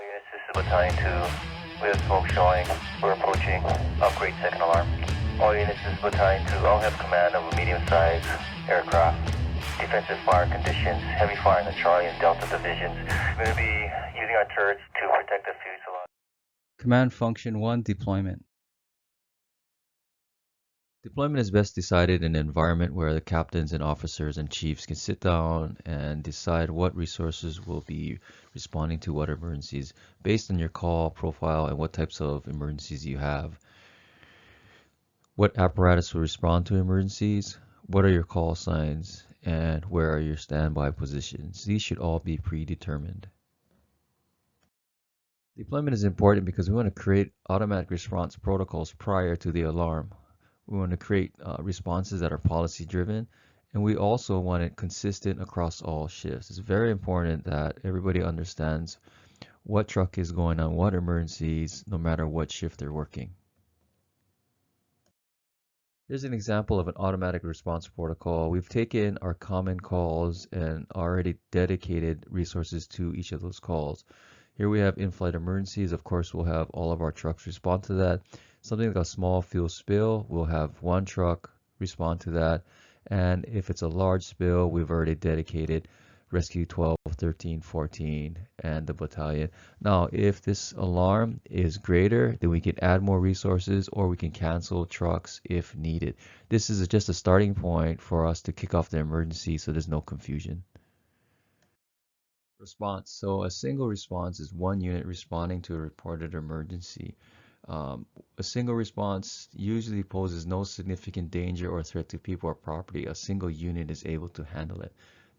units, this is Battalion 2. We have smoke showing. We're approaching. Upgrade second alarm. All units, this is Battalion 2. I'll have command of a medium-sized aircraft. Defensive fire conditions. Heavy fire in the Charlie and Delta divisions. We're going to be using our turrets to protect the fuselage. Command Function 1 Deployment. Deployment is best decided in an environment where the captains and officers and chiefs can sit down and decide what resources will be responding to what emergencies based on your call profile and what types of emergencies you have. What apparatus will respond to emergencies, what are your call signs, and where are your standby positions. These should all be predetermined. Deployment is important because we want to create automatic response protocols prior to the alarm. We want to create responses that are policy driven, and we also want it consistent across all shifts. It's very important that everybody understands what truck is going on, what emergencies, no matter what shift they're working. Here's an example of an automatic response protocol. We've taken our common calls and already dedicated resources to each of those calls. Here we have in-flight emergencies. Of course, we'll have all of our trucks respond to that. Something like a small fuel spill, we'll have one truck respond to that. And if it's a large spill, we've already dedicated Rescue 12, 13, 14, and the battalion. Now, if this alarm is greater, then we can add more resources or we can cancel trucks if needed. This is just a starting point for us to kick off the emergency so there's no confusion. Response. So a single response is one unit responding to a reported emergency. A single response usually poses no significant danger or threat to people or property. A single unit is able to handle it.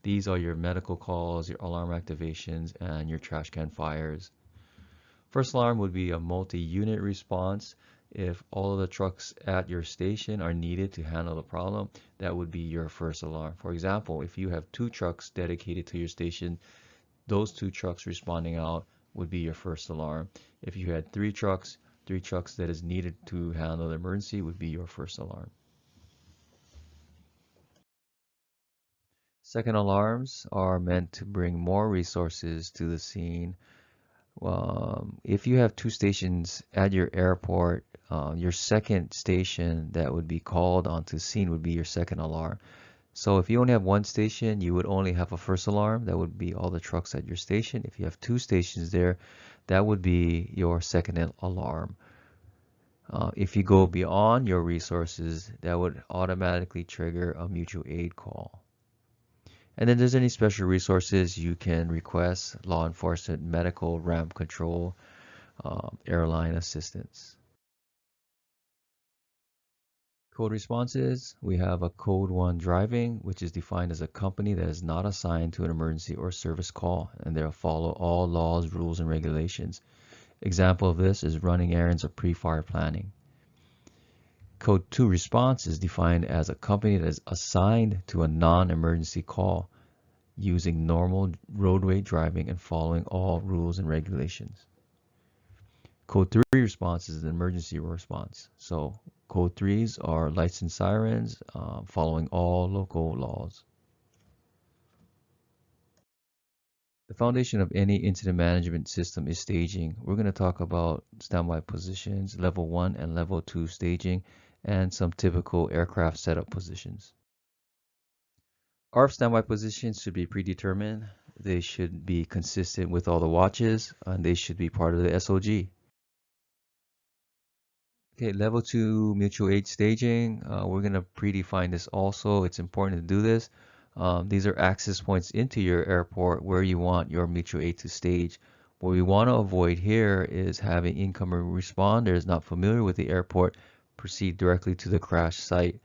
These are your medical calls, your alarm activations, and your trash can fires. First alarm would be a multi-unit response. If all of the trucks at your station are needed to handle the problem, that would be your first alarm. For example, if you have 2 trucks dedicated to your station, those 2 trucks responding out would be your first alarm. If you had 3 trucks that is needed to handle the emergency would be your first alarm. Second alarms are meant to bring more resources to the scene. If you have 2 stations at your airport, your second station that would be called onto scene would be your second alarm. So if you only have 1 station, you would only have a first alarm. That would be all the trucks at your station. If you have 2 stations there, that would be your second alarm. If you go beyond your resources, that would automatically trigger a mutual aid call. And then there's any special resources you can request: law enforcement, medical, ramp control, airline assistance. Code responses, we have a Code 1 driving, which is defined as a company that is not assigned to an emergency or service call, and they'll follow all laws, rules, and regulations. Example of this is running errands or pre-fire planning. Code 2 response is defined as a company that is assigned to a non-emergency call using normal roadway driving and following all rules and regulations. Code 3 response is an emergency response. So Code 3s are lights and sirens, following all local laws. The foundation of any incident management system is staging. We're going to talk about standby positions, level 1 and level 2 staging, and some typical aircraft setup positions. ARFF standby positions should be predetermined. They should be consistent with all the watches, and they should be part of the SOG. Okay, level 2 mutual aid staging. We're going to predefine this also. It's important to do this. These are access points into your airport where you want your mutual aid to stage. What we want to avoid here is having incoming responders not familiar with the airport proceed directly to the crash site.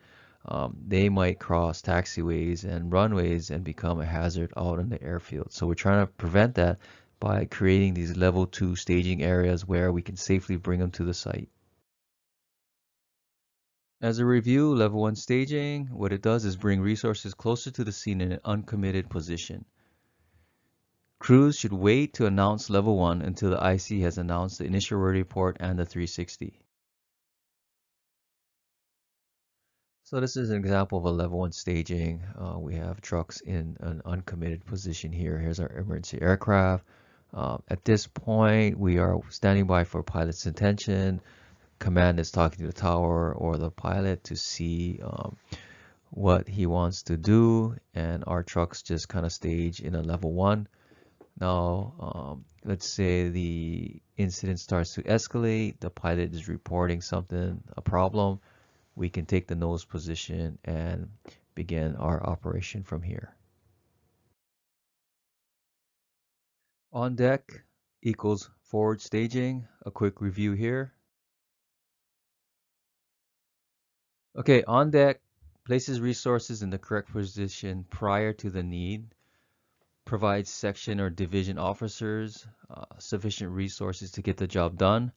They might cross taxiways and runways and become a hazard out on the airfield. So we're trying to prevent that by creating these level 2 staging areas where we can safely bring them to the site. As a review, level 1 staging, what it does is bring resources closer to the scene in an uncommitted position. Crews should wait to announce level 1 until the IC has announced the initial report and the 360. So this is an example of a level 1 staging. We have trucks in an uncommitted position here. Here's our emergency aircraft. At this point, we are standing by for pilot's intention. Command is talking to the tower or the pilot to see what he wants to do, and our trucks just kind of stage in a level 1. Now, let's say the incident starts to escalate, the pilot is reporting something, a problem. We can take the nose position and begin our operation from here. On deck equals forward staging. A quick review here. Okay, on deck places resources in the correct position prior to the need, provides section or division officers sufficient resources to get the job done,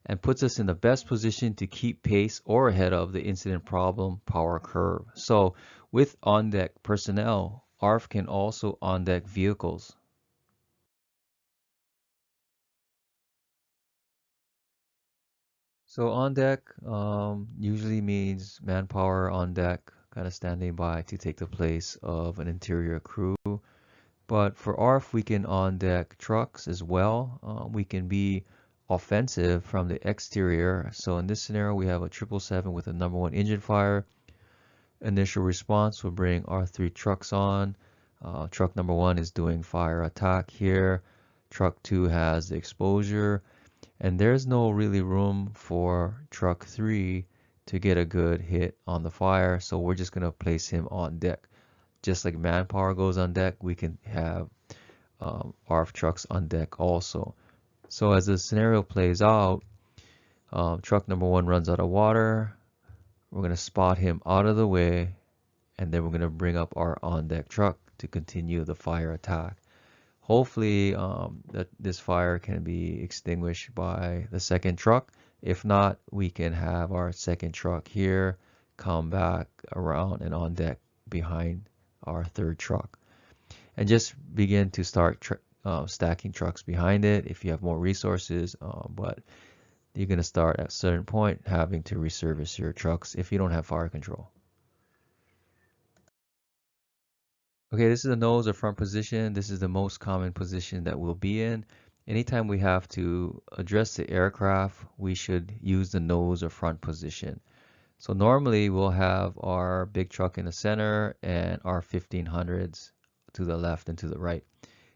and puts us in the best position to keep pace or ahead of the incident problem power curve. So with on-deck personnel, ARFF can also on-deck vehicles. So on deck usually means manpower on deck, kind of standing by to take the place of an interior crew. But for ARFF, we can on deck trucks as well. We can be offensive from the exterior. So in this scenario, we have a 777 with a number 1 engine fire. Initial response will bring our 3 trucks on. Truck number 1 is doing fire attack here. Truck 2 has the exposure. And there's no really room for truck 3 to get a good hit on the fire. So we're just going to place him on deck. Just like manpower goes on deck, we can have ARFF trucks on deck also. So as the scenario plays out, truck number 1 runs out of water. We're going to spot him out of the way, and then we're going to bring up our on-deck truck to continue the fire attack. Hopefully that this fire can be extinguished by the second truck. If not, we can have our second truck here come back around and on deck behind our third truck, and just begin to start stacking trucks behind it if you have more resources, but you're going to start at a certain point having to reservice your trucks if you don't have fire control. Okay, this is the nose or front position. This is the most common position that we'll be in. Anytime we have to address the aircraft, we should use the nose or front position. So normally we'll have our big truck in the center and our 1500s to the left and to the right.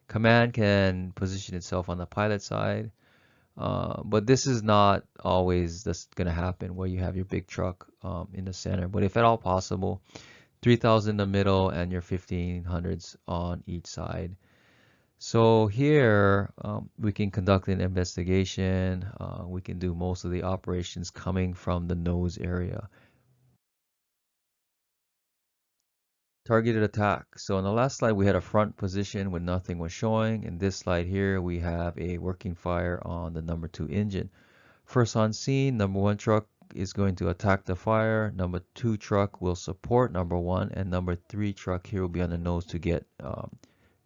Command can position itself on the pilot side, but this is not always going to happen where you have your big truck in the center. But if at all possible, 3000 in the middle and your 1500s on each side. So here we can conduct an investigation. We can do most of the operations coming from the nose area. Targeted attack. So on the last slide, we had a front position when nothing was showing. In this slide here, we have a working fire on the number 2 engine. First on scene, number 1 truck is going to attack the fire. Number 2 truck will support number 1, and number 3 truck here will be on the nose to get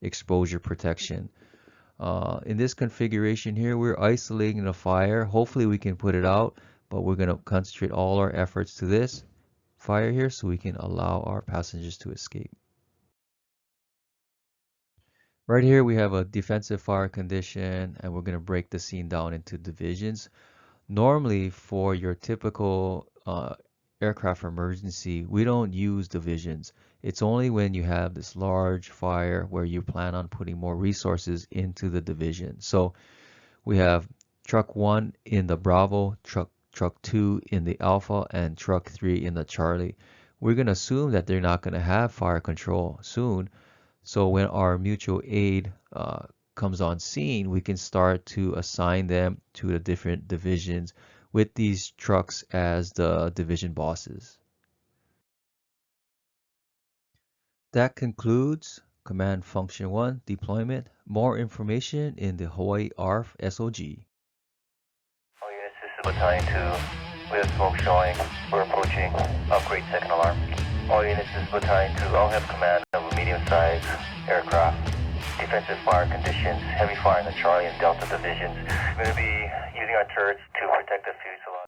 exposure protection. In this configuration here, we're isolating the fire. Hopefully we can put it out, but we're going to concentrate all our efforts to this fire here so we can allow our passengers to escape. Right here we have a defensive fire condition, and we're going to break the scene down into divisions. Normally for your typical aircraft emergency, we don't use divisions. It's only when you have this large fire where you plan on putting more resources into the division. So we have truck 1 in the Bravo, truck 2 in the Alpha, and truck 3 in the Charlie. We're going to assume that they're not going to have fire control soon. So when our mutual aid comes on scene, we can start to assign them to the different divisions with these trucks as the division bosses. That concludes Command Function 1 deployment. More information in the Hawaii ARFF SOG. All units, this is Battalion 2. We have smoke showing. We're approaching. Upgrade second alarm. All units, this is Battalion 2. I'll have command of a medium-sized aircraft. Defensive fire conditions. Heavy fire in the Charlie and Delta divisions. We're going to be using our turrets to protect the fuselage.